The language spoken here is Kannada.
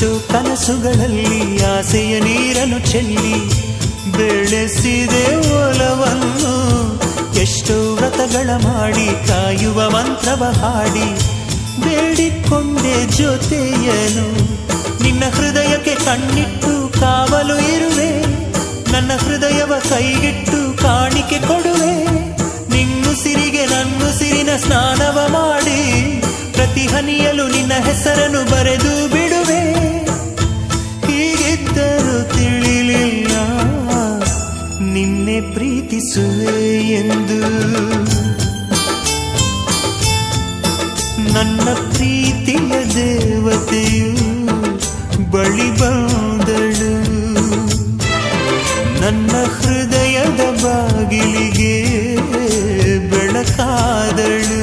ಎಷ್ಟೋ ಕನಸುಗಳಲ್ಲಿ ಆಸೆಯ ನೀರನ್ನು ಚೆಲ್ಲಿ ಬೆಳೆಸಿದೆ ಒಲವನ್ನು. ಎಷ್ಟೋ ವ್ರತಗಳ ಮಾಡಿ ಕಾಯುವ ಮಂತ್ರವ ಹಾಡಿ ಬೇಡಿಕೊಂಡೆ ಜೊತೆಯನು. ನಿನ್ನ ಹೃದಯಕ್ಕೆ ಕಣ್ಣಿಟ್ಟು ಕಾವಲು ಇರುವೆ, ನನ್ನ ಹೃದಯವ ಕೈಗಿಟ್ಟು ಕಾಣಿಕೆ ಕೊಡುವೆ. ನಿನ್ನುಸಿರಿಗೆ ನನ್ನುಸಿರಿನ ಸ್ನಾನವ ಮಾಡಿ ಪ್ರತಿ ಹನಿಯಲು ನಿನ್ನ ಹೆಸರನ್ನು ಬರೆದು ಬಿಡುವೆ. ಹೀಗಿದ್ದರೂ ತಿಳಿಲಿಲ್ಲ ನಿನ್ನೆ ಪ್ರೀತಿಸುವೆ ಎಂದು. ನನ್ನ ಪ್ರೀತಿಯ ದೇವತೆಯು ಬಳಿ ಬಂದಳು, ನನ್ನ ಹೃದಯದ ಬಾಗಿಲಿಗೆ ಬೆಳಕಾದಳು.